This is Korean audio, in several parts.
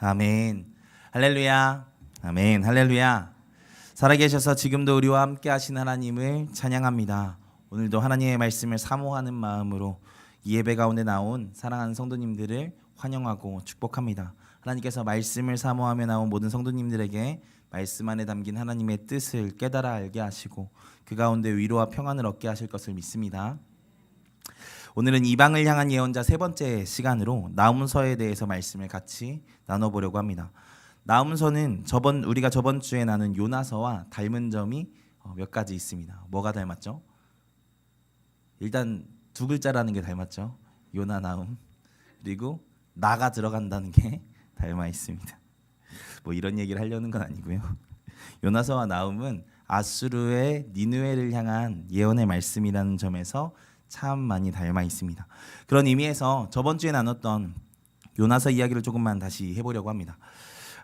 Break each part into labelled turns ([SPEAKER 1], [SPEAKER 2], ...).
[SPEAKER 1] 아멘. 할렐루야. 아멘. 할렐루야. 살아계셔서 지금도 우리와 함께 하신 하나님을 찬양합니다. 오늘도 하나님의 말씀을 사모하는 마음으로 이 예배 가운데 나온 사랑하는 성도님들을 환영하고 축복합니다. 하나님께서 말씀을 사모하며 나온 모든 성도님들에게 말씀 안에 담긴 하나님의 뜻을 깨달아 알게 하시고 그 가운데 위로와 평안을 얻게 하실 것을 믿습니다. 오늘은 이방을 향한 예언자 세 번째 시간으로 나훔서에 대해서 말씀을 같이 나눠보려고 합니다. 나훔서는 우리가 저번 주에 나눈 요나서와 닮은 점이 몇 가지 있습니다. 뭐가 닮았죠? 일단 두 글자라는 게 닮았죠. 요나 나훔. 그리고 나가 들어간다는 게 닮아 있습니다. 뭐 이런 얘기를 하려는 건 아니고요. 요나서와 나훔은 아수르의 니느웨를 향한 예언의 말씀이라는 점에서 참 많이 닮아 있습니다. 그런 의미에서 저번 주에 나눴던 요나서 이야기를 조금만 다시 해보려고 합니다.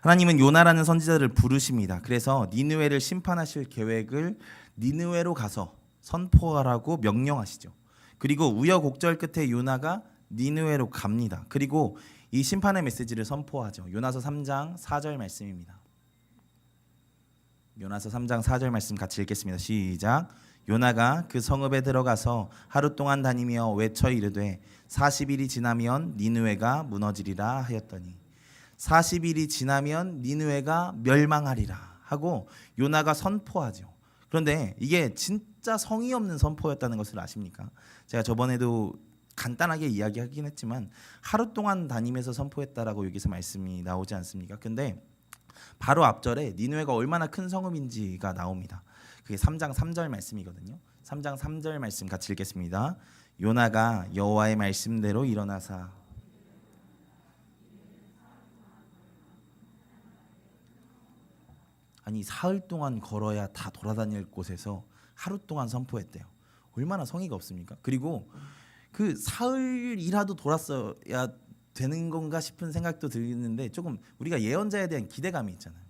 [SPEAKER 1] 하나님은 요나라는 선지자를 부르십니다. 그래서 니느웨를 심판하실 계획을 니느웨로 가서 선포하라고 명령하시죠. 그리고 우여곡절 끝에 요나가 니느웨로 갑니다. 그리고 이 심판의 메시지를 선포하죠. 요나서 3장 4절 말씀입니다. 요나서 3장 4절 말씀 같이 읽겠습니다. 시작. 요나가 그 성읍에 들어가서 하루 동안 다니며 외쳐 이르되 40일이 지나면 니느웨가 무너지리라 하였더니 40일이 지나면 니느웨가 멸망하리라 하고 요나가 선포하죠. 그런데 이게 진짜 성의 없는 선포였다는 것을 아십니까? 제가 저번에도 간단하게 이야기하긴 했지만 하루 동안 다니면서 선포했다라고 여기서 말씀이 나오지 않습니까? 근데 바로 앞절에 니느웨가 얼마나 큰 성읍인지가 나옵니다. 그게 3장 3절 말씀이거든요. 3장 3절 말씀 같이 읽겠습니다. 요나가 여호와의 말씀대로 일어나사 아니 사흘 동안 걸어야 다 돌아다닐 곳에서 하루 동안 선포했대요. 얼마나 성의가 없습니까? 그리고 그 사흘이라도 돌았어야 되는 건가 싶은 생각도 들리는데 조금 우리가 예언자에 대한 기대감이 있잖아요.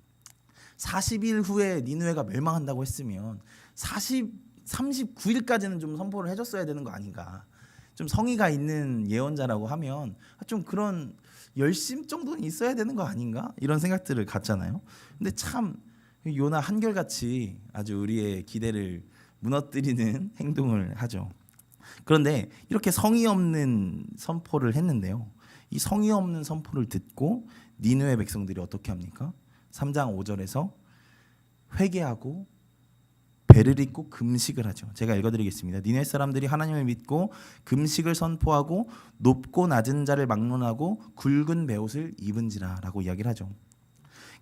[SPEAKER 1] 40일 후에 니느웨가 멸망한다고 했으면 39일까지는 좀 선포를 해줬어야 되는 거 아닌가. 좀 성의가 있는 예언자라고 하면 좀 그런 열심 정도는 있어야 되는 거 아닌가? 이런 생각들을 갖잖아요. 근데 참 요나 한결같이 아주 우리의 기대를 무너뜨리는 행동을 하죠. 그런데 이렇게 성의 없는 선포를 했는데요. 이 성의 없는 선포를 듣고 니느웨 백성들이 어떻게 합니까? 3장 5절에서 회개하고 배를 잇고 금식을 하죠. 제가 읽어드리겠습니다. 니느웨 사람들이 하나님을 믿고 금식을 선포하고 높고 낮은 자를 막론하고 굵은 베옷을 입은지라라고 이야기를 하죠.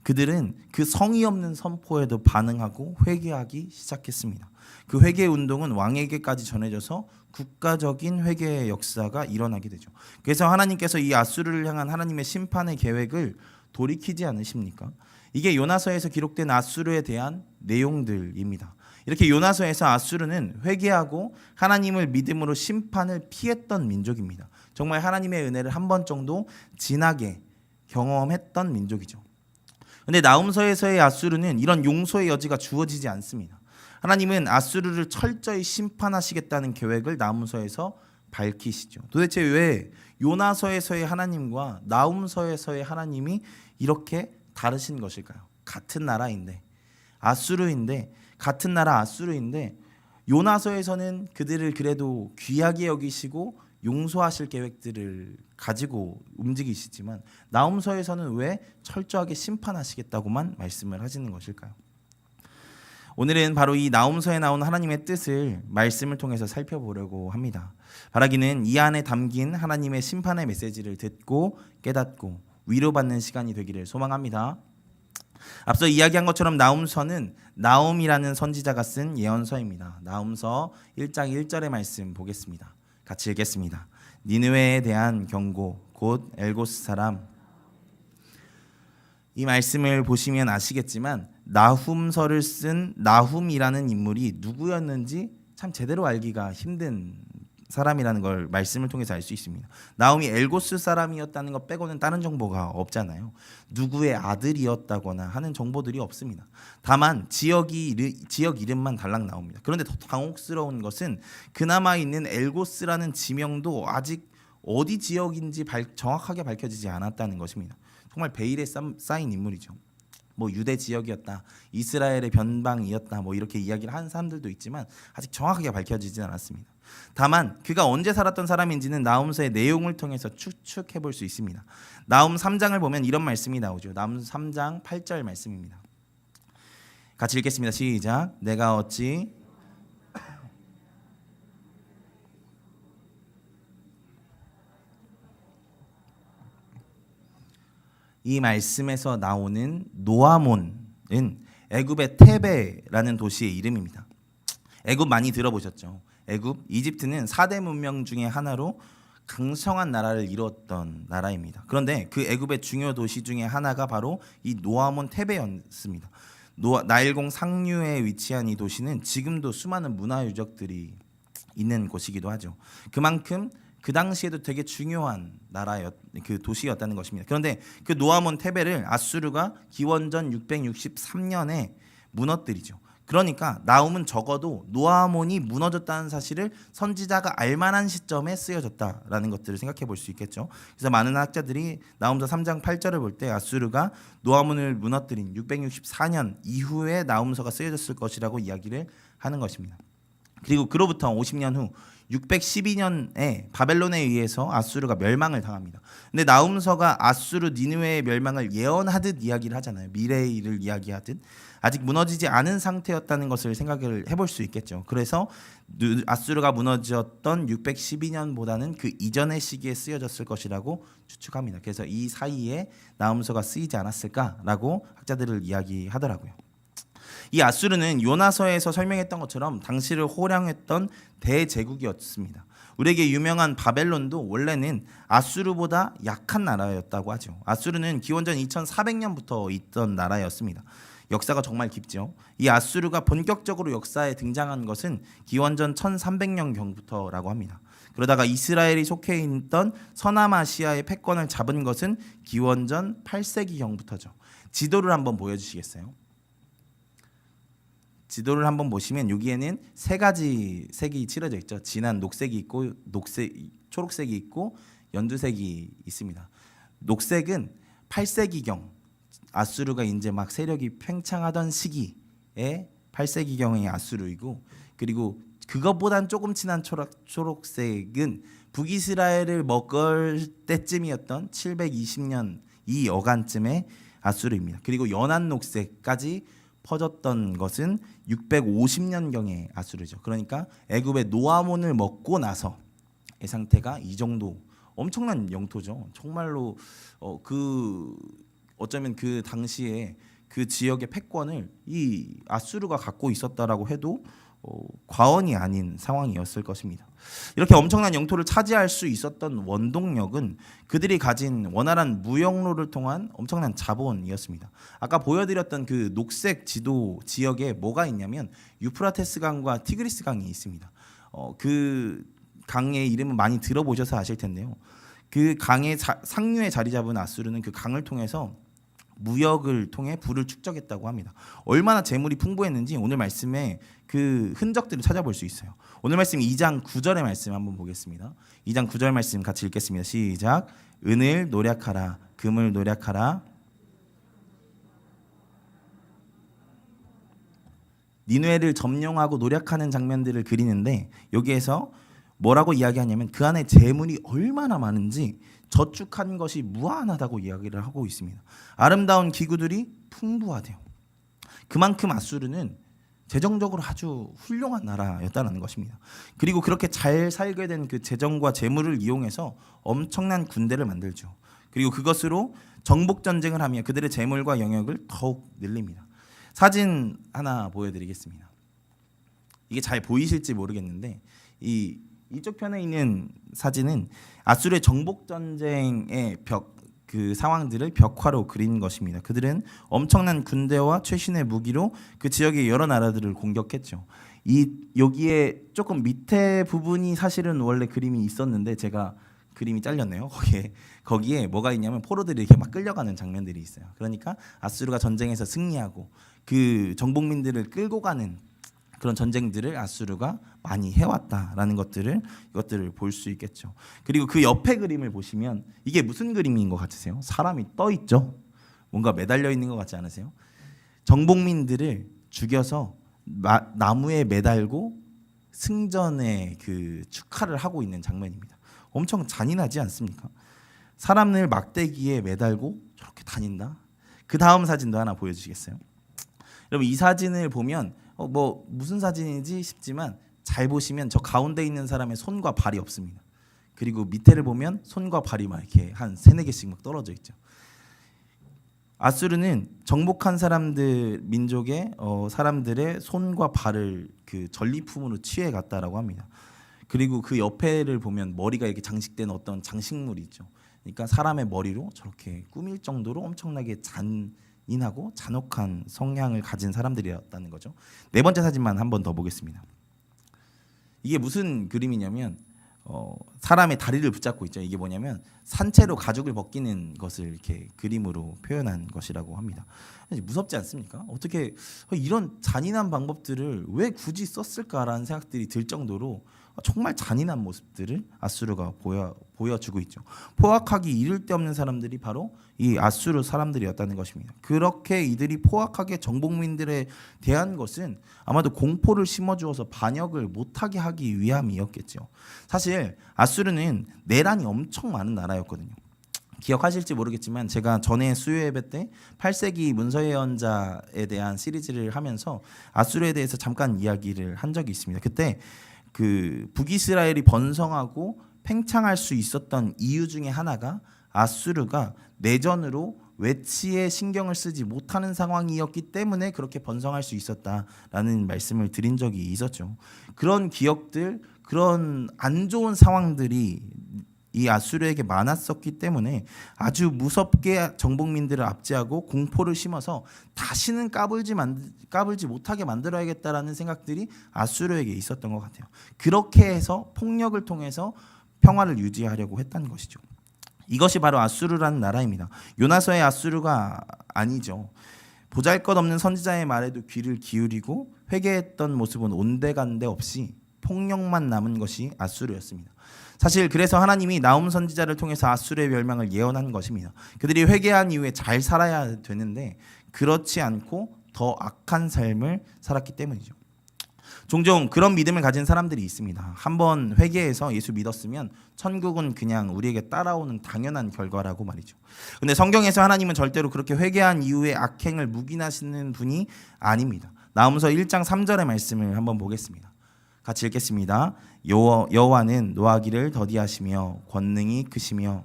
[SPEAKER 1] 그들은 그 성의 없는 선포에도 반응하고 회개하기 시작했습니다. 그 회개 운동은 왕에게까지 전해져서 국가적인 회개의 역사가 일어나게 되죠. 그래서 하나님께서 이 아수르를 향한 하나님의 심판의 계획을 돌이키지 않으십니까? 이게 요나서에서 기록된 아수르에 대한 내용들입니다. 이렇게 요나서에서 아수르는 회개하고 하나님을 믿음으로 심판을 피했던 민족입니다. 정말 하나님의 은혜를 한 번 정도 진하게 경험했던 민족이죠. 근데 나훔서에서의 아수르는 이런 용서의 여지가 주어지지 않습니다. 하나님은 아수르를 철저히 심판하시겠다는 계획을 나훔서에서 밝히시죠. 도대체 왜 요나서에서의 하나님과 나훔서에서의 하나님이 이렇게 다르신 것일까요? 같은 나라인데 아수르인데 같은 나라 아수르인데 요나서에서는 그들을 그래도 귀하게 여기시고 용서하실 계획들을 가지고 움직이시지만 나훔서에서는 왜 철저하게 심판하시겠다고만 말씀을 하시는 것일까요? 오늘은 바로 이 나훔서에 나온 하나님의 뜻을 말씀을 통해서 살펴보려고 합니다. 바라기는 이 안에 담긴 하나님의 심판의 메시지를 듣고 깨닫고 위로받는 시간이 되기를 소망합니다. 앞서 이야기한 것처럼 나훔서는 나훔이라는 선지자가 쓴 예언서입니다. 나훔서 1장 1절의 말씀 보겠습니다. 같이 읽겠습니다. 니느웨에 대한 경고 곧 엘고스 사람. 이 말씀을 보시면 아시겠지만 나훔서를 쓴 나훔이라는 인물이 누구였는지 참 제대로 알기가 힘든 사람이라는 걸 말씀을 통해서 알 수 있습니다. 나훔이 엘고스 사람이었다는 것 빼고는 다른 정보가 없잖아요. 누구의 아들이었다거나 하는 정보들이 없습니다. 다만 지역 이름만 달랑 나옵니다. 그런데 더 당혹스러운 것은 그나마 있는 엘고스라는 지명도 아직 어디 지역인지 정확하게 밝혀지지 않았다는 것입니다. 정말 베일에 쌓인 인물이죠. 뭐 유대 지역이었다, 이스라엘의 변방이었다, 뭐 이렇게 이야기를 하는 사람들도 있지만 아직 정확하게 밝혀지진 않았습니다. 다만 그가 언제 살았던 사람인지는 나훔서의 내용을 통해서 추측해 볼 수 있습니다. 나훔 3장을 보면 이런 말씀이 나오죠. 나훔 3장 8절 말씀입니다. 같이 읽겠습니다. 시작. 내가 어찌 이 말씀에서 나오는 노아몬은 애굽의 테베라는 도시의 이름입니다. 애굽 많이 들어보셨죠? 애굽, 이집트는 4대 문명 중에 하나로 강성한 나라를 이루었던 나라입니다. 그런데 그 애굽의 중요 도시 중에 하나가 바로 이 노아몬 테베였습니다. 나일공 상류에 위치한 이 도시는 지금도 수많은 문화 유적들이 있는 곳이기도 하죠. 그만큼 그 당시에도 되게 중요한 그 도시였다는 것입니다. 그런데 그 노아몬 테베를 아수르가 기원전 663년에 무너뜨리죠. 그러니까 나훔은 적어도 노아몬이 무너졌다는 사실을 선지자가 알만한 시점에 쓰여졌다라는 것들을 생각해 볼 수 있겠죠. 그래서 많은 학자들이 나훔서 3장 8절을 볼 때 아수르가 노아몬을 무너뜨린 664년 이후에 나훔서가 쓰여졌을 것이라고 이야기를 하는 것입니다. 그리고 그로부터 50년 후 612년에 바벨론에 의해서 아수르가 멸망을 당합니다. 근데 나훔서가 아수르 니느웨의 멸망을 예언하듯 이야기를 하잖아요. 미래의 일을 이야기하듯 아직 무너지지 않은 상태였다는 것을 생각을 해볼 수 있겠죠. 그래서 아수르가 무너졌던 612년보다는 그 이전의 시기에 쓰여졌을 것이라고 추측합니다. 그래서 이 사이에 나훔서가 쓰이지 않았을까라고 학자들을 이야기하더라고요. 이 아수르는 요나서에서 설명했던 것처럼 당시를 호령했던 대제국이었습니다. 우리에게 유명한 바벨론도 원래는 아수르보다 약한 나라였다고 하죠. 아수르는 기원전 2400년부터 있던 나라였습니다. 역사가 정말 깊죠. 이 아수르가 본격적으로 역사에 등장한 것은 기원전 1300년경부터라고 합니다. 그러다가 이스라엘이 속해 있던 서남아시아의 패권을 잡은 것은 기원전 8세기경부터죠. 지도를 한번 보여주시겠어요? 지도를 한번 보시면 여기에는 세 가지 색이 칠해져 있죠. 진한 녹색이 있고 초록색이 있고 연두색이 있습니다. 녹색은 8세기경 아수르가 이제 막 세력이 팽창하던 시기에 8세기경의 아수르이고, 그리고 그것보단 조금 진한 초록색은 북이스라엘을 먹을 때쯤이었던 720년 이 여간쯤의 아수르입니다. 그리고 연한 녹색까지 퍼졌던 것은 650년경의 아수르죠. 그러니까 애굽의 노아몬을 먹고 나서의 상태가 이 정도 엄청난 영토죠. 정말로 어쩌면 그 당시에 그 지역의 패권을 이 아수르가 갖고 있었다라고 해도 과언이 아닌 상황이었을 것입니다. 이렇게 엄청난 영토를 차지할 수 있었던 원동력은 그들이 가진 원활한 무역로를 통한 엄청난 자본이었습니다. 아까 보여드렸던 그 녹색 지도 지역에 뭐가 있냐면 유프라테스 강과 티그리스 강이 있습니다. 그 강의 이름은 많이 들어보셔서 아실 텐데요. 그 강의 상류에 자리 잡은 아수르는 그 강을 통해서 무역을 통해 부를 축적했다고 합니다. 얼마나 재물이 풍부했는지 오늘 말씀에 그 흔적들을 찾아볼 수 있어요. 오늘 말씀 2장 9절의 말씀 한번 보겠습니다. 2장 9절 말씀 같이 읽겠습니다. 시작. 은을 노략하라, 금을 노략하라. 니느웨를 점령하고 노략하는 장면들을 그리는데 여기에서 뭐라고 이야기하냐면 그 안에 재물이 얼마나 많은지 저축한 것이 무한하다고 이야기를 하고 있습니다. 아름다운 기구들이 풍부하대요. 그만큼 아수르는 재정적으로 아주 훌륭한 나라였다는 것입니다. 그리고 그렇게 잘 살게 된 그 재정과 재물을 이용해서 엄청난 군대를 만들죠. 그리고 그것으로 정복 전쟁을 하며 그들의 재물과 영역을 더욱 늘립니다. 사진 하나 보여드리겠습니다. 이게 잘 보이실지 모르겠는데 이쪽 편에 있는 사진은 아수르의 정복 전쟁의 그 상황들을 벽화로 그린 것입니다. 그들은 엄청난 군대와 최신의 무기로 그 지역의 여러 나라들을 공격했죠. 여기에 조금 밑에 부분이 사실은 원래 그림이 있었는데 제가 그림이 잘렸네요. 거기에 뭐가 있냐면 포로들이 이렇게 막 끌려가는 장면들이 있어요. 그러니까 아수르가 전쟁에서 승리하고 그 정복민들을 끌고 가는 그런 전쟁들을 아수르가 많이 해왔다라는 이것들을 볼 수 있겠죠. 그리고 그 옆에 그림을 보시면 이게 무슨 그림인 것 같으세요? 사람이 떠 있죠. 뭔가 매달려 있는 것 같지 않으세요? 정복민들을 죽여서 나무에 매달고 승전의 그 축하를 하고 있는 장면입니다. 엄청 잔인하지 않습니까? 사람을 막대기에 매달고 저렇게 다닌다. 그 다음 사진도 하나 보여주시겠어요? 여러분 이 사진을 보면 뭐 무슨 사진인지 싶지만 잘 보시면 저 가운데 있는 사람의 손과 발이 없습니다. 그리고 밑에를 보면 손과 발이 막 이렇게 한 3-4개씩 막 떨어져 있죠. 아수르는 정복한 사람들 민족의 사람들의 손과 발을 그 전리품으로 취해 갔다라고 합니다. 그리고 그 옆에를 보면 머리가 이렇게 장식된 어떤 장식물이 있죠. 그러니까 사람의 머리로 저렇게 꾸밀 정도로 엄청나게 잔인하고 잔혹한 성향을 가진 사람들이었다는 거죠. 4번째 사진만 한 번 더 보겠습니다. 이게 무슨 그림이냐면 사람의 다리를 붙잡고 있죠. 이게 뭐냐면 산채로 가죽을 벗기는 것을 이렇게 그림으로 표현한 것이라고 합니다. 무섭지 않습니까? 어떻게 이런 잔인한 방법들을 왜 굳이 썼을까라는 생각들이 들 정도로 정말 잔인한 모습들을 아수르가 보여주고 있죠. 포악하기 이를 데 없는 사람들이 바로 이 아수르 사람들이었다는 것입니다. 그렇게 이들이 포악하게 정복민들에 대한 것은 아마도 공포를 심어주어서 반역을 못하게 하기 위함이었겠죠. 사실 아수르는 내란이 엄청 많은 나라였거든요. 기억하실지 모르겠지만 제가 전에 수요 예배 때 8세기 문서 예언자에 대한 시리즈를 하면서 아수르에 대해서 잠깐 이야기를 한 적이 있습니다. 그때 그 북이스라엘이 번성하고 팽창할 수 있었던 이유 중에 하나가 아수르가 내전으로 외치에 신경을 쓰지 못하는 상황이었기 때문에 그렇게 번성할 수 있었다라는 말씀을 드린 적이 있었죠. 그런 기억들, 그런 안 좋은 상황들이 이 아수르에게 많았었기 때문에 아주 무섭게 정복민들을 압제하고 공포를 심어서 다시는 까불지 못하게 만들어야겠다라는 생각들이 아수르에게 있었던 것 같아요. 그렇게 해서 폭력을 통해서 평화를 유지하려고 했다는 것이죠. 이것이 바로 아수르라는 나라입니다. 요나서의 아수르가 아니죠. 보잘것없는 선지자의 말에도 귀를 기울이고 회개했던 모습은 온데간데 없이 폭력만 남은 것이 아수르였습니다. 사실 그래서 하나님이 나훔 선지자를 통해서 아수르의 멸망을 예언한 것입니다. 그들이 회개한 이후에 잘 살아야 되는데 그렇지 않고 더 악한 삶을 살았기 때문이죠. 종종 그런 믿음을 가진 사람들이 있습니다. 한번 회개해서 예수 믿었으면 천국은 그냥 우리에게 따라오는 당연한 결과라고 말이죠. 근데 성경에서 하나님은 절대로 그렇게 회개한 이후에 악행을 묵인하시는 분이 아닙니다. 나훔서 1장 3절의 말씀을 한번 보겠습니다. 같이 읽겠습니다. 여호와는 노하기를 더디하시며 권능이 크시며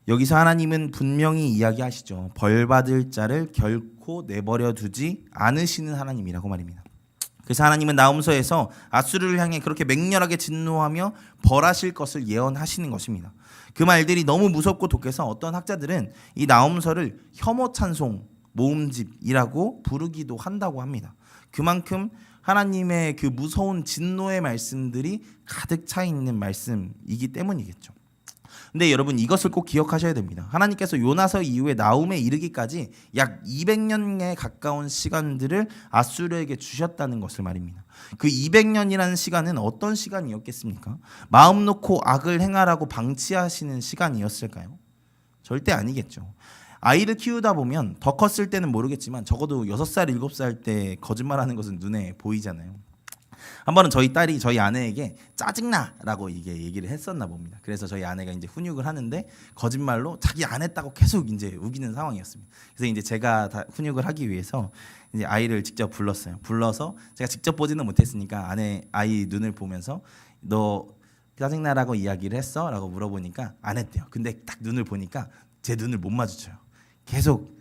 [SPEAKER 1] 여기서 하나님은 분명히 이야기하시죠. 벌받을 자를 결코 내버려 두지 않으시는 하나님이라고 말입니다. 그래서 하나님은 나훔서에서 아수르를 향해 그렇게 맹렬하게 진노하며 벌하실 것을 예언하시는 것입니다. 그 말들이 너무 무섭고 독해서 어떤 학자들은 이 나훔서를 혐오 찬송 모음집이라고 부르기도 한다고 합니다. 그만큼 하나님의 그 무서운 진노의 말씀들이 가득 차 있는 말씀이기 때문이겠죠. 근데 여러분 이것을 꼭 기억하셔야 됩니다. 하나님께서 요나서 이후에 나훔에 이르기까지 약 200년에 가까운 시간들을 아수르에게 주셨다는 것을 말입니다. 그 200년이라는 시간은 어떤 시간이었겠습니까? 마음 놓고 악을 행하라고 방치하시는 시간이었을까요? 절대 아니겠죠. 아이를 키우다 보면 더 컸을 때는 모르겠지만 적어도 6살, 7살 때 거짓말하는 것은 눈에 보이잖아요. 한 번은 저희 딸이 저희 아내에게 짜증나라고 이게 얘기를 했었나 봅니다. 그래서 저희 아내가 이제 훈육을 하는데 거짓말로 자기 안 했다고 계속 이제 우기는 상황이었습니다. 그래서 이제 제가 다 훈육을 하기 위해서 이제 아이를 직접 불렀어요. 불러서 제가 직접 보지는 못했으니까 아이 눈을 보면서 너 짜증나라고 이야기를 했어?라고 물어보니까 안 했대요. 근데 딱 눈을 보니까 제 눈을 못 마주쳐요. 계속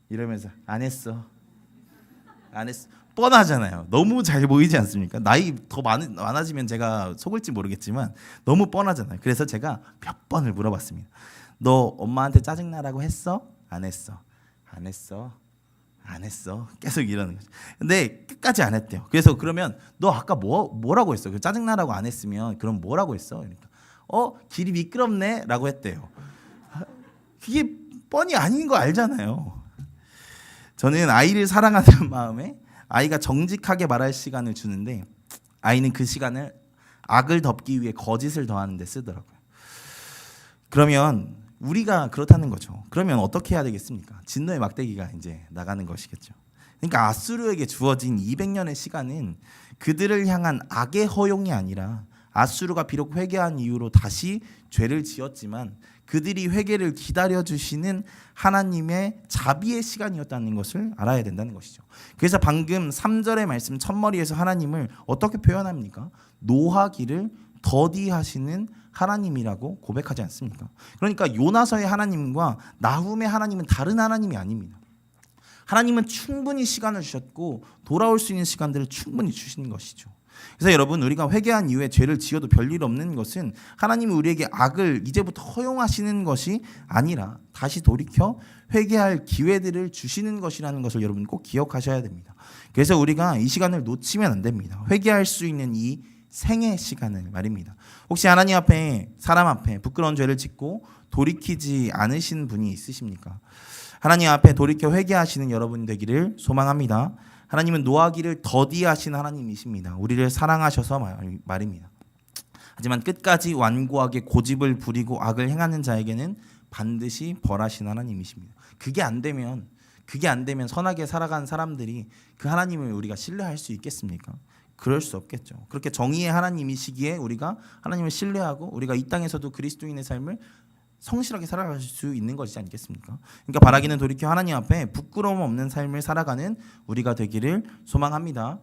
[SPEAKER 1] 이러면서 안 했어. 뻔하잖아요. 너무 잘 보이지 않습니까? 나이 더 많아지면 제가 속을지 모르겠지만 너무 뻔하잖아요. 그래서 제가 몇 번을 물어봤습니다. 너 엄마한테 짜증나라고 했어? 안 했어. 안 했어. 안 했어. 계속 이러는 거죠. 근데 끝까지 안 했대요. 그래서 그러면 너 아까 뭐라고 했어? 그 짜증나라고 안 했으면 그럼 뭐라고 했어? 그러니까 길이 미끄럽네 라고 했대요. 그게 뻔히 아닌 거 알잖아요. 저는 아이를 사랑하는 마음에 아이가 정직하게 말할 시간을 주는데 아이는 그 시간을 악을 덮기 위해 거짓을 더하는 데 쓰더라고요. 그러면 우리가 그렇다는 거죠. 그러면 어떻게 해야 되겠습니까? 진노의 막대기가 이제 나가는 것이겠죠. 그러니까 아수르에게 주어진 200년의 시간은 그들을 향한 악의 허용이 아니라 아수르가 비록 회개한 이후로 다시 죄를 지었지만 그들이 회개를 기다려주시는 하나님의 자비의 시간이었다는 것을 알아야 된다는 것이죠. 그래서 방금 3절의 말씀 첫머리에서 하나님을 어떻게 표현합니까? 노하기를 더디하시는 하나님이라고 고백하지 않습니까? 그러니까 요나서의 하나님과 나훔의 하나님은 다른 하나님이 아닙니다. 하나님은 충분히 시간을 주셨고 돌아올 수 있는 시간들을 충분히 주시는 것이죠. 그래서 여러분, 우리가 회개한 이후에 죄를 지어도 별일 없는 것은 하나님이 우리에게 악을 이제부터 허용하시는 것이 아니라 다시 돌이켜 회개할 기회들을 주시는 것이라는 것을 여러분 꼭 기억하셔야 됩니다. 그래서 우리가 이 시간을 놓치면 안 됩니다. 회개할 수 있는 이 생의 시간을 말입니다. 혹시 하나님 앞에, 사람 앞에 부끄러운 죄를 짓고 돌이키지 않으신 분이 있으십니까? 하나님 앞에 돌이켜 회개하시는 여러분 되기를 소망합니다. 하나님은 노하기를 더디하신 하나님이십니다. 우리를 사랑하셔서 말입니다. 하지만 끝까지 완고하게 고집을 부리고 악을 행하는 자에게는 반드시 벌하신 하나님이십니다. 그게 안 되면 선하게 살아간 사람들이 그 하나님을 우리가 신뢰할 수 있겠습니까? 그럴 수 없겠죠. 그렇게 정의의 하나님이시기에 우리가 하나님을 신뢰하고 우리가 이 땅에서도 그리스도인의 삶을 성실하게 살아갈 수 있는 것이지 않겠습니까? 그러니까 바라기는 돌이켜 하나님 앞에 부끄러움 없는 삶을 살아가는 우리가 되기를 소망합니다.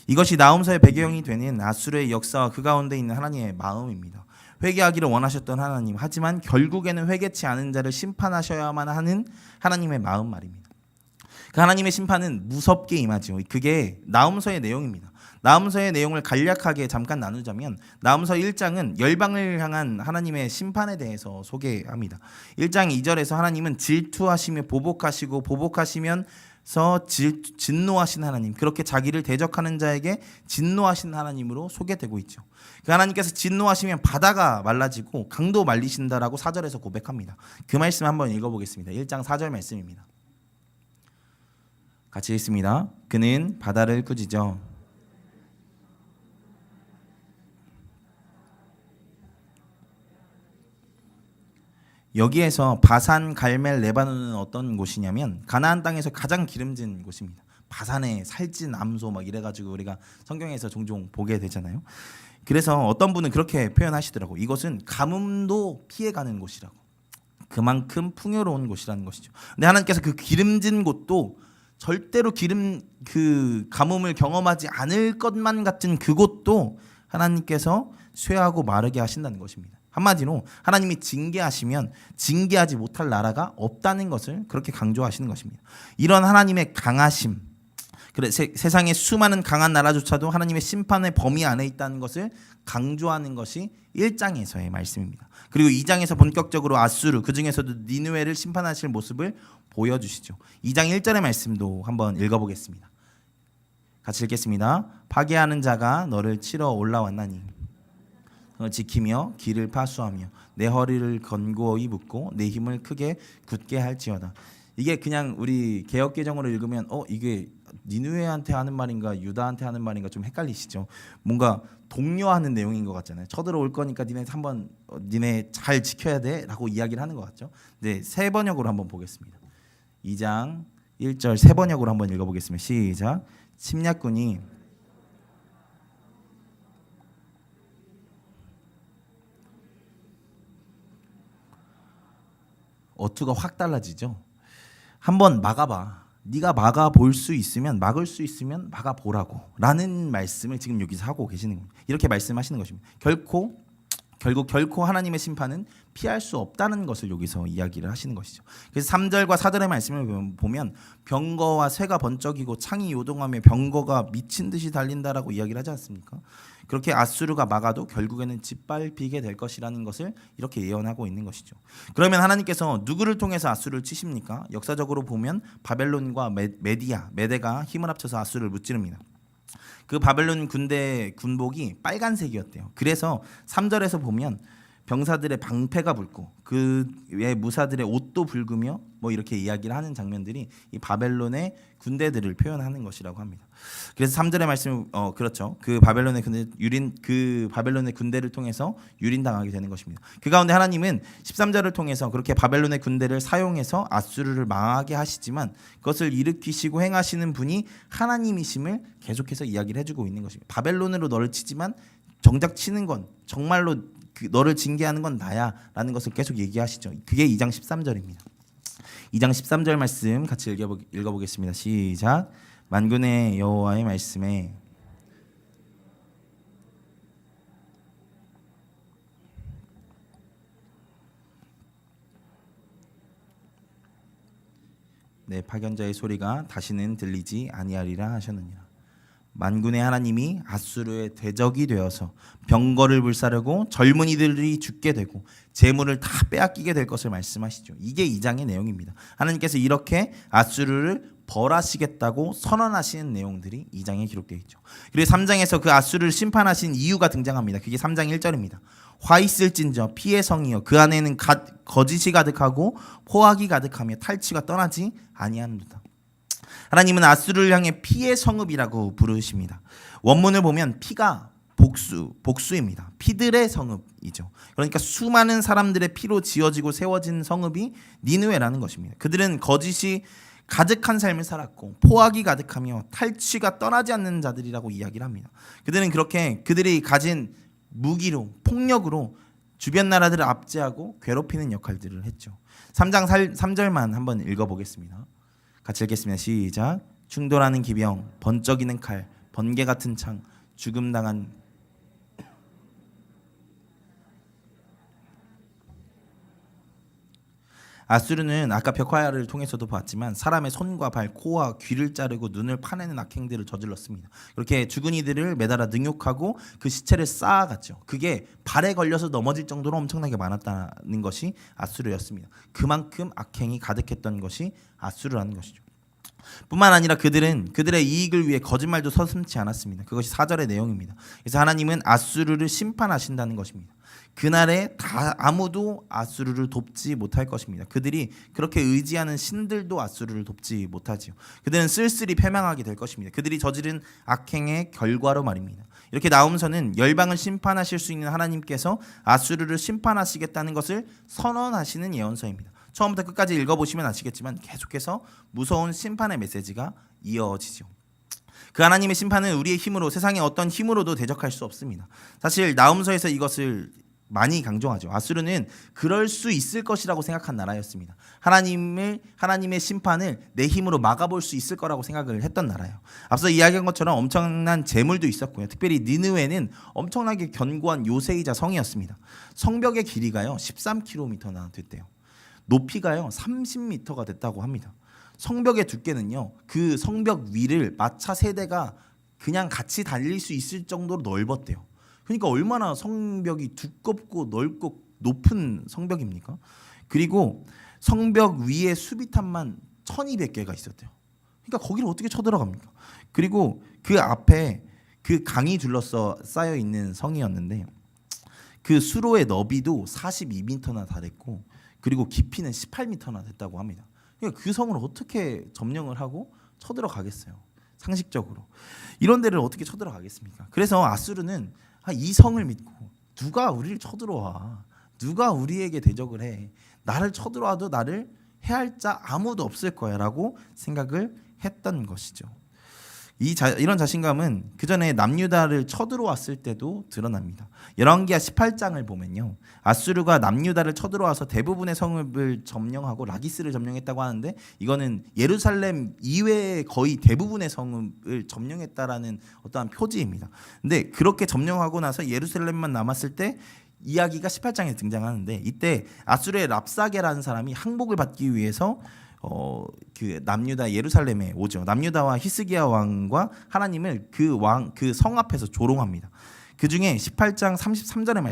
[SPEAKER 1] 이것이 나훔서의 배경이 되는 아수르의 역사와 그 가운데 있는 하나님의 마음입니다. 회개하기를 원하셨던 하나님, 하지만 결국에는 회개치 않은 자를 심판하셔야만 하는 하나님의 마음 말입니다. 그 하나님의 심판은 무섭게 임하죠. 그게 나훔서의 내용입니다. 나훔서의 내용을 간략하게 잠깐 나누자면 나훔서 1장은 열방을 향한 하나님의 심판에 대해서 소개합니다. 1장 2절에서 하나님은 질투하시며 보복하시고 보복하시면서 진노하신 하나님, 그렇게 자기를 대적하는 자에게 진노하신 하나님으로 소개되고 있죠. 그 하나님께서 진노하시면 바다가 말라지고 강도 말리신다라고 4절에서 고백합니다. 그 말씀 한번 읽어보겠습니다. 1장 4절 말씀입니다. 같이 읽습니다. 그는 바다를 꾸짖어 여기에서 바산, 갈멜, 레바논은 어떤 곳이냐면 가나안 땅에서 가장 기름진 곳입니다. 바산에 살찐 암소 막 이래가지고 우리가 성경에서 종종 보게 되잖아요. 그래서 어떤 분은 그렇게 표현하시더라고. 이것은 가뭄도 피해가는 곳이라고. 그만큼 풍요로운 곳이라는 것이죠. 근데 하나님께서 그 기름진 곳도 절대로 가뭄을 경험하지 않을 것만 같은 그곳도 하나님께서 쇠하고 마르게 하신다는 것입니다. 한마디로 하나님이 징계하시면 징계하지 못할 나라가 없다는 것을 그렇게 강조하시는 것입니다. 이런 하나님의 강하심, 세상의 수많은 강한 나라조차도 하나님의 심판의 범위 안에 있다는 것을 강조하는 것이 1장에서의 말씀입니다. 그리고 2장에서 본격적으로 아수르, 그중에서도 니느웨를 심판하실 모습을 보여주시죠. 2장 1절의 말씀도 한번 읽어보겠습니다. 같이 읽겠습니다. 파괴하는 자가 너를 치러 올라왔나니 지키며 길을 파수하며 내 허리를 견고히 묶고 내 힘을 크게 굳게 할지어다. 이게 그냥 우리 개역개정으로 읽으면 이게 니느웨한테 하는 말인가 유다한테 하는 말인가 좀 헷갈리시죠. 뭔가 독려하는 내용인 것 같잖아요. 쳐들어올 거니까 니네 잘 지켜야 돼 라고 이야기를 하는 것 같죠. 네, 새 번역으로 한번 보겠습니다. 2장 1절 새 번역으로 한번 읽어보겠습니다. 시작. 침략군이 어투가 확 달라지죠. 한번 막아봐. 네가 막아볼 수 있으면, 막을 수 있으면 막아보라고 라는 말씀을 지금 여기서 하고 계시는 겁니다. 이렇게 말씀하시는 것입니다. 결국 하나님의 심판은 피할 수 없다는 것을 여기서 이야기를 하시는 것이죠. 그래서 3절과 4절의 말씀을 보면 병거와 쇠가 번쩍이고 창이 요동하며 병거가 미친 듯이 달린다라고 이야기를 하지 않습니까? 그렇게 아수르가 막아도 결국에는 짓밟히게 될 것이라는 것을 이렇게 예언하고 있는 것이죠. 그러면 하나님께서 누구를 통해서 아수르를 치십니까? 역사적으로 보면 바벨론과 메대가 힘을 합쳐서 아수르를 무찌릅니다. 그 바벨론 군대 군복이 빨간색이었대요. 그래서 3절에서 보면 병사들의 방패가 붉고 그의 무사들의 옷도 붉으며 뭐 이렇게 이야기를 하는 장면들이 이 바벨론의 군대들을 표현하는 것이라고 합니다. 그래서 3절의 말씀 그렇죠. 그 바벨론의 군대를 통해서 유린당하게 되는 것입니다. 그 가운데 하나님은 13절을 통해서 그렇게 바벨론의 군대를 사용해서 아수르를 망하게 하시지만 그것을 일으키시고 행하시는 분이 하나님이심을 계속해서 이야기를 해주고 있는 것입니다. 바벨론으로 너를 치지만 정작 치는 건 정말로 너를 징계하는 건 나야라는 것을 계속 얘기하시죠. 그게 2장 13절입니다. 2장 13절 말씀 같이 읽어보겠습니다. 시작. 만군의 여호와의 말씀에 내 파견자의 소리가 다시는 들리지 아니하리라 하셨느니라. 만군의 하나님이 아수르의 대적이 되어서 병거를 불사르고 젊은이들이 죽게 되고 재물을 다 빼앗기게 될 것을 말씀하시죠. 이게 2장의 내용입니다. 하나님께서 이렇게 아수르를 벌하시겠다고 선언하시는 내용들이 2장에 기록되어 있죠. 그리고 3장에서 그 아수르를 심판하신 이유가 등장합니다. 그게 3장 1절입니다. 화 있을진저 피의 성이여 그 안에는 거짓이 가득하고 포악이 가득하며 탈취가 떠나지 아니하는도다. 하나님은 아수르를 향해 피의 성읍이라고 부르십니다. 원문을 보면 피가 복수입니다. 피들의 성읍이죠. 그러니까 수많은 사람들의 피로 지어지고 세워진 성읍이 니느웨라는 것입니다. 그들은 거짓이 가득한 삶을 살았고 포악이 가득하며 탈취가 떠나지 않는 자들이라고 이야기를 합니다. 그들은 그렇게 그들이 가진 무기로 폭력으로 주변 나라들을 압제하고 괴롭히는 역할들을 했죠. 3장 3절만 한번 읽어보겠습니다. 같이 읽겠습니다. 시작. 충돌하는 기병, 번쩍이는 칼, 번개 같은 창, 죽음당한 아수르는 아까 벽화를 통해서도 봤지만 사람의 손과 발, 코와 귀를 자르고 눈을 파내는 악행들을 저질렀습니다. 그렇게 죽은 이들을 매달아 능욕하고 그 시체를 쌓아갔죠. 그게 발에 걸려서 넘어질 정도로 엄청나게 많았다는 것이 아수르였습니다. 그만큼 악행이 가득했던 것이 아수르라는 것이죠. 뿐만 아니라 그들은 그들의 이익을 위해 거짓말도 서슴지 않았습니다. 그것이 4절의 내용입니다. 그래서 하나님은 아수르를 심판하신다는 것입니다. 그날에 다 아무도 아수르를 돕지 못할 것입니다. 그들이 그렇게 의지하는 신들도 아수르를 돕지 못하지요. 그들은 쓸쓸히 패망하게 될 것입니다. 그들이 저지른 악행의 결과로 말입니다. 이렇게 나홈서는 열방을 심판하실 수 있는 하나님께서 아수르를 심판하시겠다는 것을 선언하시는 예언서입니다. 처음부터 끝까지 읽어보시면 아시겠지만 계속해서 무서운 심판의 메시지가 이어지죠. 그 하나님의 심판은 우리의 힘으로 세상의 어떤 힘으로도 대적할 수 없습니다. 사실 나홈서에서 이것을 많이 강조하죠. 아수르는 그럴 수 있을 것이라고 생각한 나라였습니다. 하나님의 심판을 내 힘으로 막아볼 수 있을 거라고 생각을 했던 나라예요. 앞서 이야기한 것처럼 엄청난 재물도 있었고요. 특별히 니느웨는 엄청나게 견고한 요새이자 성이었습니다. 성벽의 길이가요 13km나 됐대요. 높이가요 30m가 됐다고 합니다. 성벽의 두께는요 그 성벽 위를 마차 세대가 그냥 같이 달릴 수 있을 정도로 넓었대요. 그러니까 얼마나 성벽이 두껍고 넓고 높은 성벽입니까? 그리고 성벽 위에 수비탑만 1200개가 있었대요. 그러니까 거기를 어떻게 쳐들어갑니까? 그리고 그 앞에 그 강이 둘러싸여 있는 성이었는데 그 수로의 너비도 42m나 달했고 그리고 깊이는 18m나 됐다고 합니다. 그러니까 그 성을 어떻게 점령을 하고 쳐들어가겠어요? 상식적으로 이런 데를 어떻게 쳐들어가겠습니까? 그래서 아수르는 이 성을 믿고 누가 우리를 쳐들어와, 누가 우리에게 대적을 해, 나를 쳐들어와도 나를 해할 자 아무도 없을 거야 라고 생각을 했던 것이죠. 이런 자신감은 그 전에 남유다를 쳐들어왔을 때도 드러납니다. 열왕기하 18장을 보면요, 아수르가 남유다를 쳐들어와서 대부분의 성읍을 점령하고 라기스를 점령했다고 하는데 이거는 예루살렘 이외의 거의 대부분의 성읍을 점령했다라는 어떠한 표지입니다. 근데 그렇게 점령하고 나서 예루살렘만 남았을 때 이야기가 18장에 등장하는데 이때 아수르의 랍사게라는 사람이 항복을 받기 위해서 그 남유다 예루살렘에 오죠. 남유다와 히스기야 왕과 하나님을 그 성 앞에서 조롱합니다. 그 중에 18장 33절의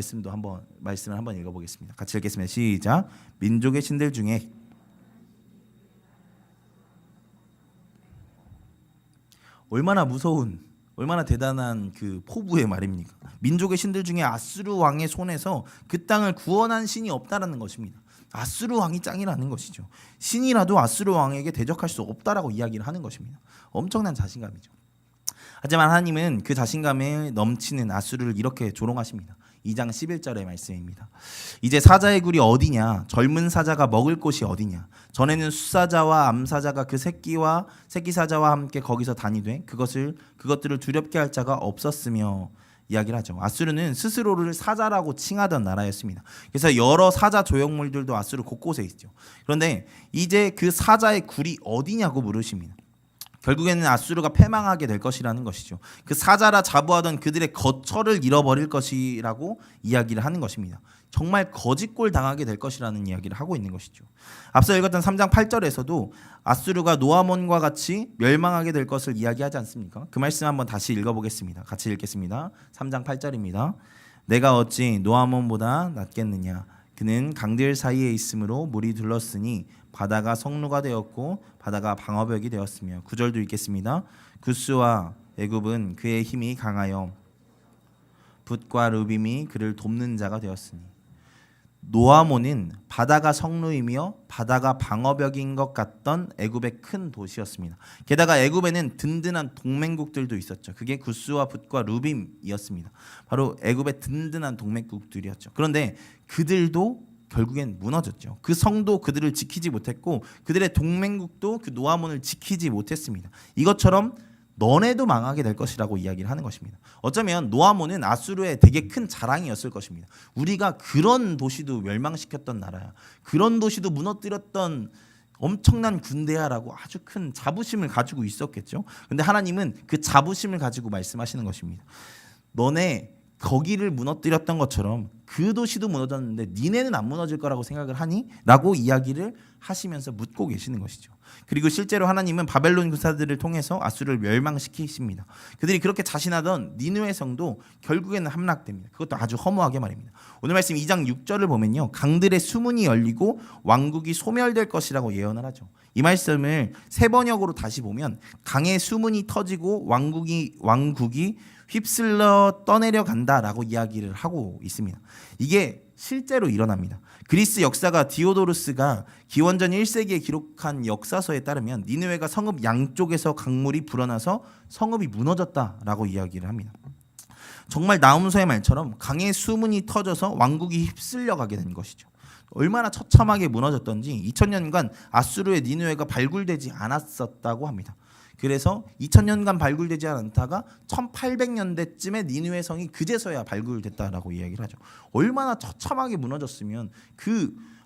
[SPEAKER 1] 말씀을 한번 읽어보겠습니다. 같이 읽겠습니다. 시작. 민족의 신들 중에 얼마나 무서운 얼마나 대단한 그 포부의 말입니까? 민족의 신들 중에 아수르 왕의 손에서 그 땅을 구원한 신이 없다라는 것입니다. 아수르 왕이 짱이라는 것이죠. 신이라도 아수르 왕에게 대적할 수 없다라고 이야기를 하는 것입니다. 엄청난 자신감이죠. 하지만 하나님은 그 자신감에 넘치는 아수르를 이렇게 조롱하십니다. 2장 11절의 말씀입니다. 이제 사자의 굴이 어디냐? 젊은 사자가 먹을 곳이 어디냐? 전에는 수사자와 암사자가 그 새끼 사자와 함께 거기서 다니되 그것들을 두렵게 할 자가 없었으며 이야기를 하죠. 아수르는 스스로를 사자라고 칭하던 나라였습니다. 그래서 여러 사자 조형물들도 아수르 곳곳에 있죠. 그런데 이제 그 사자의 굴이 어디냐고 물으십니다. 결국에는 아수르가 패망하게 될 것이라는 것이죠. 그 사자라 자부하던 그들의 거처를 잃어버릴 것이라고 이야기를 하는 것입니다. 정말 거짓골 당하게 될 것이라는 이야기를 하고 있는 것이죠. 앞서 읽었던 3장 8절에서도 아수르가 노아몬과 같이 멸망하게 될 것을 이야기하지 않습니까? 그 말씀 한번 다시 읽어보겠습니다. 같이 읽겠습니다. 3장 8절입니다. 내가 어찌 노아몬보다 낫겠느냐? 그는 강들 사이에 있으므로 물이 둘렀으니 바다가 성루가 되었고 바다가 방어벽이 되었으며 9절도 읽겠습니다. 구스와 애굽은 그의 힘이 강하여 붓과 르빔이 그를 돕는 자가 되었으니 노아몬은 바다가 성루이며 바다가 방어벽인 것 같던 애굽의 큰 도시였습니다. 게다가 애굽에는 든든한 동맹국들도 있었죠. 그게 구스와 붓과 루빔이었습니다. 바로 애굽의 든든한 동맹국들이었죠. 그런데 그들도 결국엔 무너졌죠. 그 성도 그들을 지키지 못했고 그들의 동맹국도 그 노아몬을 지키지 못했습니다. 이것처럼 너네도 망하게 될 것이라고 이야기를 하는 것입니다. 어쩌면 노아몬은 아수르의 되게 큰 자랑이었을 것입니다. 우리가 그런 도시도 멸망시켰던 나라야. 그런 도시도 무너뜨렸던 엄청난 군대야라고 아주 큰 자부심을 가지고 있었겠죠. 그런데 하나님은 그 자부심을 가지고 말씀하시는 것입니다. 너네 거기를 무너뜨렸던 것처럼 그 도시도 무너졌는데 니네는 안 무너질 거라고 생각을 하니? 라고 이야기를 하시면서 묻고 계시는 것이죠. 그리고 실제로 하나님은 바벨론 군사들을 통해서 아수르를 멸망시키십니다. 그들이 그렇게 자신하던 니느웨 성도 결국에는 함락됩니다. 그것도 아주 허무하게 말입니다. 오늘 말씀 2장 6절을 보면요, 강들의 수문이 열리고 왕국이 소멸될 것이라고 예언을 하죠. 이 말씀을 세 번역으로 다시 보면 강의 수문이 터지고 왕국이 휩쓸려 떠내려 간다라고 이야기를 하고 있습니다. 이게 실제로 일어납니다. 그리스 역사가 디오도루스가 기원전 1세기에 기록한 역사서에 따르면 니느웨가 성읍 양쪽에서 강물이 불어나서 성읍이 무너졌다라고 이야기를 합니다. 정말 나훔서의 말처럼 강의 수문이 터져서 왕국이 휩쓸려 가게 된 것이죠. 얼마나 처참하게 무너졌던지 2000년간 아수르의 니느웨가 발굴되지 않았었다고 합니다. 그래서 2000년간 발굴되지 않다가 1800년대쯤에 니느웨 성이 그제서야 발굴됐다라고 이야기를 하죠. 얼마나 처참하게 무너졌으면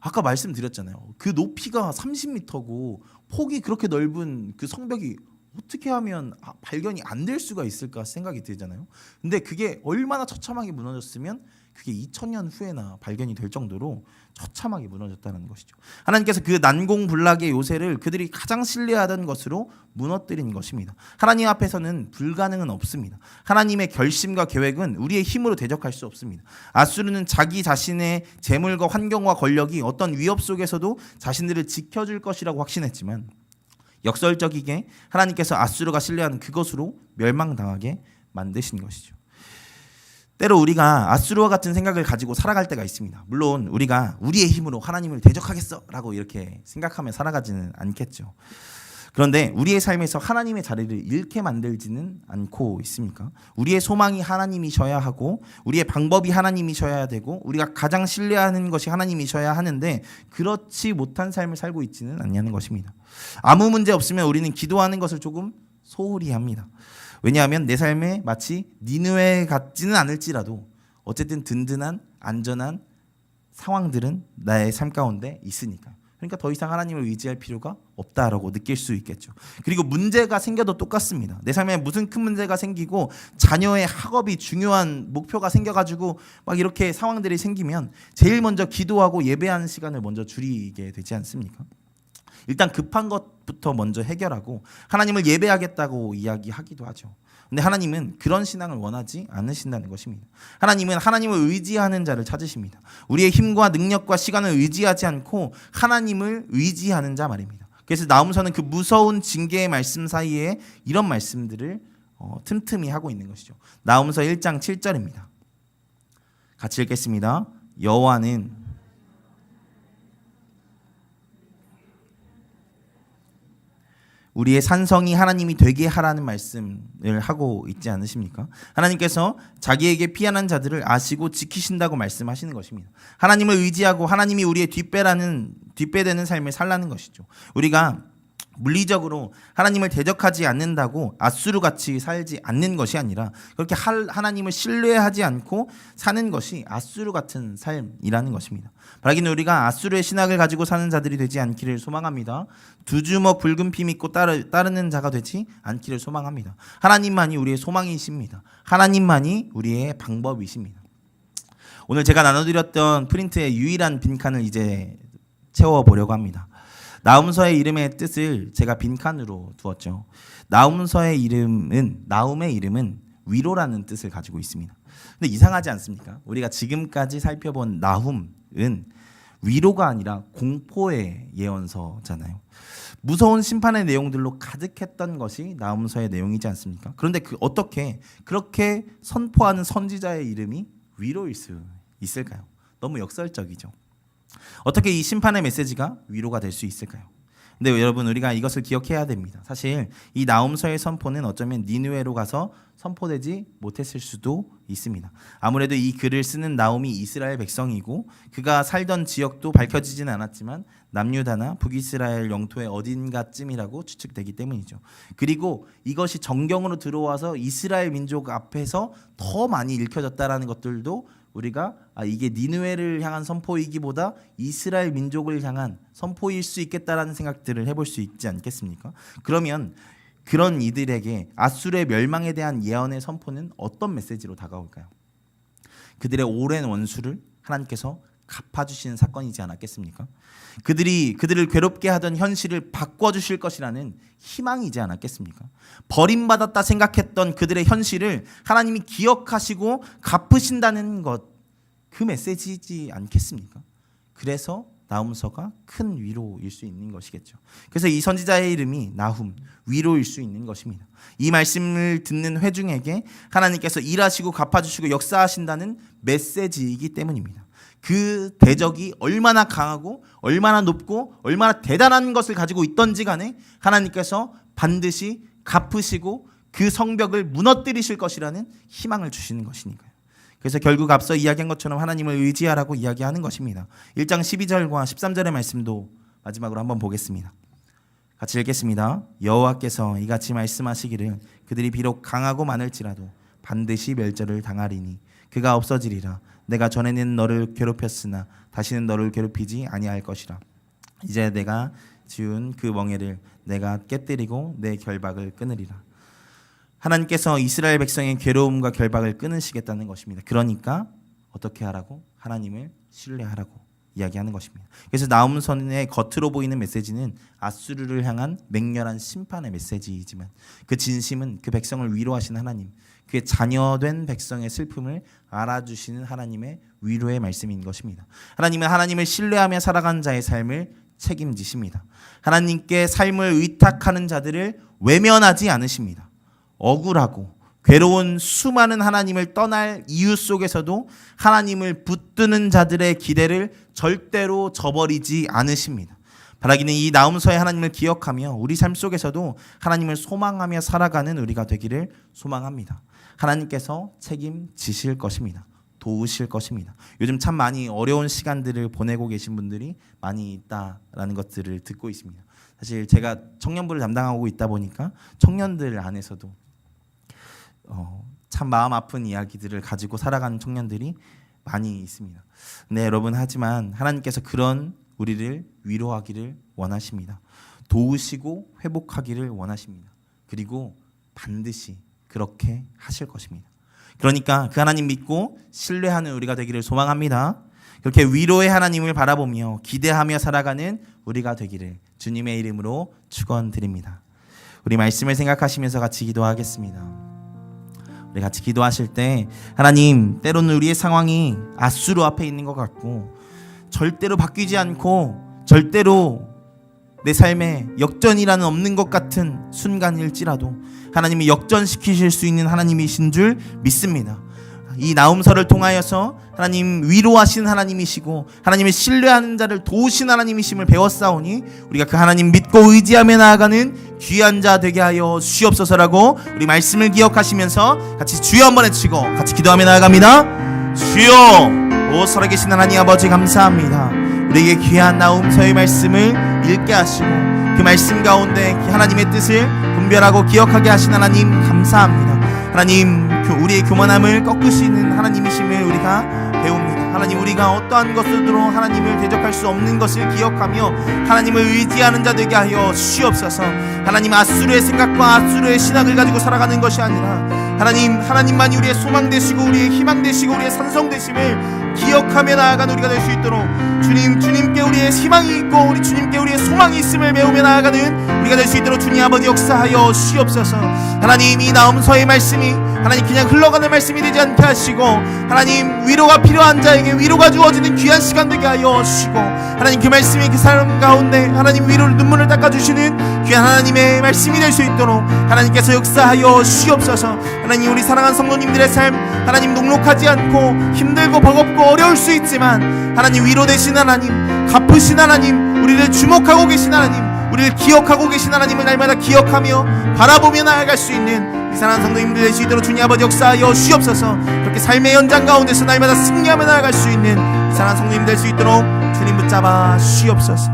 [SPEAKER 1] 아까 말씀드렸잖아요. 그 높이가 30m고 폭이 그렇게 넓은 그 성벽이 어떻게 하면 발견이 안 될 수가 있을까 생각이 들잖아요. 근데 그게 얼마나 처참하게 무너졌으면 그게 2000년 후에나 발견이 될 정도로 처참하게 무너졌다는 것이죠. 하나님께서 그 난공불락의 요새를 그들이 가장 신뢰하던 것으로 무너뜨린 것입니다. 하나님 앞에서는 불가능은 없습니다. 하나님의 결심과 계획은 우리의 힘으로 대적할 수 없습니다. 아수르는 자기 자신의 재물과 환경과 권력이 어떤 위협 속에서도 자신들을 지켜줄 것이라고 확신했지만 역설적이게 하나님께서 아수르가 신뢰하는 그것으로 멸망당하게 만드신 것이죠. 때로 우리가 아수르와 같은 생각을 가지고 살아갈 때가 있습니다. 물론 우리가 우리의 힘으로 하나님을 대적하겠어라고 이렇게 생각하며 살아가지는 않겠죠. 그런데 우리의 삶에서 하나님의 자리를 잃게 만들지는 않고 있습니까? 우리의 소망이 하나님이셔야 하고 우리의 방법이 하나님이셔야 되고 우리가 가장 신뢰하는 것이 하나님이셔야 하는데 그렇지 못한 삶을 살고 있지는 않냐는 것입니다. 아무 문제 없으면 우리는 기도하는 것을 조금 소홀히 합니다. 왜냐하면 내 삶에 마치 니느웨 같지는 않을지라도 어쨌든 든든한 안전한 상황들은 나의 삶 가운데 있으니까요. 그러니까 더 이상 하나님을 의지할 필요가 없다라고 느낄 수 있겠죠. 그리고 문제가 생겨도 똑같습니다. 내 삶에 무슨 큰 문제가 생기고 자녀의 학업이 중요한 목표가 생겨가지고 막 이렇게 상황들이 생기면 제일 먼저 기도하고 예배하는 시간을 먼저 줄이게 되지 않습니까? 일단 급한 것부터 먼저 해결하고 하나님을 예배하겠다고 이야기하기도 하죠. 근데 하나님은 그런 신앙을 원하지 않으신다는 것입니다. 하나님은 하나님을 의지하는 자를 찾으십니다. 우리의 힘과 능력과 시간을 의지하지 않고 하나님을 의지하는 자 말입니다. 그래서 나훔서는 그 무서운 징계의 말씀 사이에 이런 말씀들을 틈틈이 하고 있는 것이죠. 나홈서 1장 7절입니다. 같이 읽겠습니다. 여호와는 우리의 산성이 하나님이 되게 하라는 말씀을 하고 있지 않으십니까? 하나님께서 자기에게 피한한 자들을 아시고 지키신다고 말씀하시는 것입니다. 하나님을 의지하고 하나님이 우리의 뒷배되는 삶을 살라는 것이죠. 우리가 물리적으로 하나님을 대적하지 않는다고 아수르같이 살지 않는 것이 아니라 그렇게 하나님을 신뢰하지 않고 사는 것이 아수르 같은 삶이라는 것입니다. 바라기는 우리가 아수르의 신학을 가지고 사는 자들이 되지 않기를 소망합니다. 두 주먹 붉은 피 믿고 따르는 자가 되지 않기를 소망합니다. 하나님만이 우리의 소망이십니다. 하나님만이 우리의 방법이십니다. 오늘 제가 나눠드렸던 프린트의 유일한 빈칸을 이제 채워보려고 합니다. 나홈서의 이름의 뜻을 제가 빈칸으로 두었죠. 나홈의 이름은 위로라는 뜻을 가지고 있습니다. 근데 이상하지 않습니까? 우리가 지금까지 살펴본 나훔은 위로가 아니라 공포의 예언서잖아요. 무서운 심판의 내용들로 가득했던 것이 나홈서의 내용이지 않습니까? 그런데 어떻게 그렇게 선포하는 선지자의 이름이 위로일 수 있을까요? 너무 역설적이죠. 어떻게 이 심판의 메시지가 위로가 될 수 있을까요? 근데 여러분, 우리가 이것을 기억해야 됩니다. 사실 이 나홈서의 선포는 어쩌면 니느웨로 가서 선포되지 못했을 수도 있습니다. 아무래도 이 글을 쓰는 나홈이 이스라엘 백성이고 그가 살던 지역도 밝혀지지는 않았지만 남유다나 북이스라엘 영토의 어딘가쯤이라고 추측되기 때문이죠. 그리고 이것이 정경으로 들어와서 이스라엘 민족 앞에서 더 많이 읽혀졌다라는 것들도 우리가 이게 니느웨를 향한 선포이기보다 이스라엘 민족을 향한 선포일 수 있겠다라는 생각들을 해볼 수 있지 않겠습니까? 그러면 그런 이들에게 아수르의 멸망에 대한 예언의 선포는 어떤 메시지로 다가올까요? 그들의 오랜 원수를 하나님께서 갚아주시는 사건이지 않았겠습니까? 그들을 괴롭게 하던 현실을 바꿔주실 것이라는 희망이지 않았겠습니까? 버림받았다 생각했던 그들의 현실을 하나님이 기억하시고 갚으신다는 것, 그 메시지이지 않겠습니까? 그래서 나홈서가 큰 위로일 수 있는 것이겠죠. 그래서 이 선지자의 이름이 나훔, 위로일 수 있는 것입니다. 이 말씀을 듣는 회중에게 하나님께서 일하시고 갚아주시고 역사하신다는 메시지이기 때문입니다. 그 대적이 얼마나 강하고 얼마나 높고 얼마나 대단한 것을 가지고 있던지 간에 하나님께서 반드시 갚으시고 그 성벽을 무너뜨리실 것이라는 희망을 주시는 것이니까요. 그래서 결국 앞서 이야기한 것처럼 하나님을 의지하라고 이야기하는 것입니다. 1장 12절과 13절의 말씀도 마지막으로 한번 보겠습니다. 같이 읽겠습니다. 여호와께서 이같이 말씀하시기를 그들이 비록 강하고 많을지라도 반드시 멸절을 당하리니 그가 없어지리라. 내가 전에는 너를 괴롭혔으나 다시는 너를 괴롭히지 아니할 것이라. 이제 내가 지은 그 멍에를 내가 깨뜨리고 내 결박을 끊으리라. 하나님께서 이스라엘 백성의 괴로움과 결박을 끊으시겠다는 것입니다. 그러니까 어떻게 하라고? 하나님을 신뢰하라고 이야기하는 것입니다. 그래서 나홈서의 겉으로 보이는 메시지는 아수르를 향한 맹렬한 심판의 메시지이지만 그 진심은 그 백성을 위로하시는 하나님, 그의 자녀된 백성의 슬픔을 알아주시는 하나님의 위로의 말씀인 것입니다. 하나님은 하나님을 신뢰하며 살아가는 자의 삶을 책임지십니다. 하나님께 삶을 의탁하는 자들을 외면하지 않으십니다. 억울하고 괴로운 수많은 하나님을 떠날 이유 속에서도 하나님을 붙드는 자들의 기대를 절대로 저버리지 않으십니다. 바라기는 이 나홈서의 하나님을 기억하며 우리 삶 속에서도 하나님을 소망하며 살아가는 우리가 되기를 소망합니다. 하나님께서 책임지실 것입니다. 도우실 것입니다. 요즘 참 많이 어려운 시간들을 보내고 계신 분들이 많이 있다라는 것들을 듣고 있습니다. 사실 제가 청년부를 담당하고 있다 보니까 청년들 안에서도 참 마음 아픈 이야기들을 가지고 살아가는 청년들이 많이 있습니다. 네, 여러분, 하지만 하나님께서 그런 우리를 위로하기를 원하십니다. 도우시고 회복하기를 원하십니다. 그리고 반드시 그렇게 하실 것입니다. 그러니까 그 하나님 믿고 신뢰하는 우리가 되기를 소망합니다. 그렇게 위로의 하나님을 바라보며 기대하며 살아가는 우리가 되기를 주님의 이름으로 축원드립니다. 우리 말씀을 생각하시면서 같이 기도하겠습니다. 우리 같이 기도하실 때 하나님, 때로는 우리의 상황이 아수르 앞에 있는 것 같고 절대로 바뀌지 않고 절대로 내 삶에 역전이라는 없는 것 같은 순간일지라도 하나님이 역전시키실 수 있는 하나님이신 줄 믿습니다. 이 나훔서를 통하여서 하나님 위로하신 하나님이시고 하나님을 신뢰하는 자를 도우신 하나님이심을 배웠사오니 우리가 그 하나님 믿고 의지하며 나아가는 귀한 자 되게 하여 주옵소서라고 우리 말씀을 기억하시면서 같이 주여 한번 외치고 같이 기도하며 나아갑니다. 주여, 오 살아계신 하나님 아버지 감사합니다. 우리에게 귀한 나훔서의 말씀을 읽게 하시고 그 말씀 가운데 하나님의 뜻을 분별하고 기억하게 하신 하나님 감사합니다. 하나님, 우리의 교만함을 꺾으시는 하나님이심을 우리가 배웁니다. 하나님, 우리가 어떠한 것으로 하나님을 대적할 수 없는 것을 기억하며 하나님을 의지하는 자 되게 하여 주옵소서. 하나님, 아수르의 생각과 아수르의 신학을 가지고 살아가는 것이 아니라 하나님만이 우리의 소망 되시고 우리의 희망 되시고 우리의 산성 되심을 기억하며 나아가는 우리가 될 수 있도록 주님께 우리의 희망이 있고 우리 주님께 우리의 소망이 있음을 배우며 나아가는 우리가 될 수 있도록 주님 아버지 역사하여 주옵소서. 하나님, 이 나훔서의 말씀이 하나님 그냥 흘러가는 말씀이 되지 않게 하시고 하나님 위로가 필요한 자에게 위로가 주어지는 귀한 시간 되게 하여 주시고 하나님 그 말씀이 그 사람 가운데 하나님 위로를 눈물을 닦아주시는 귀한 하나님의 말씀이 될 수 있도록 하나님께서 역사하여 주옵소서. 하나님, 우리 사랑하는 성도님들의 삶 하나님 녹록하지 않고 힘들고 버겁고 어려울 수 있지만 하나님 위로 되신 하나님, 갚으신 하나님, 우리를 주목하고 계신 하나님, 우리를 기억하고 계신 하나님을 날마다 기억하며 바라보며 나아갈 수 있는 이 사랑하는 성도님들 될 수 있도록 주님 아버지 역사하여 주옵소서. 그렇게 삶의 현장 가운데서 날마다 승리하며 나아갈 수 있는 이 사랑하는 성도님 될 수 있도록 주님 붙잡아 주옵소서.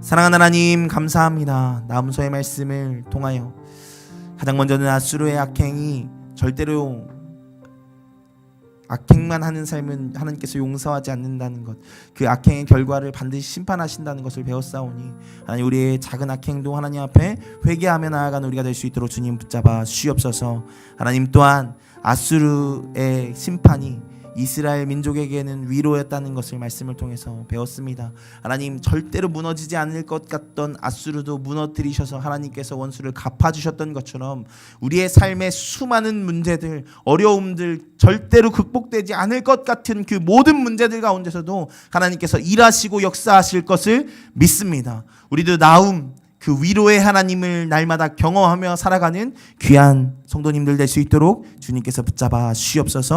[SPEAKER 1] 사랑하는 하나님 감사합니다. 나훔서의 말씀을 통하여 가장 먼저는 아수르의 악행이 절대로 악행만 하는 삶은 하나님께서 용서하지 않는다는 것, 그 악행의 결과를 반드시 심판하신다는 것을 배웠사오니 하나님, 우리의 작은 악행도 하나님 앞에 회개하며 나아가는 우리가 될 수 있도록 주님 붙잡아 주옵소서. 하나님, 또한 아수르의 심판이 이스라엘 민족에게는 위로였다는 것을 말씀을 통해서 배웠습니다. 하나님, 절대로 무너지지 않을 것 같던 아수르도 무너뜨리셔서 하나님께서 원수를 갚아주셨던 것처럼 우리의 삶의 수많은 문제들, 어려움들, 절대로 극복되지 않을 것 같은 그 모든 문제들 가운데서도 하나님께서 일하시고 역사하실 것을 믿습니다. 우리도 나움, 그 위로의 하나님을 날마다 경험하며 살아가는 귀한 성도님들 될 수 있도록 주님께서 붙잡아 주시옵소서.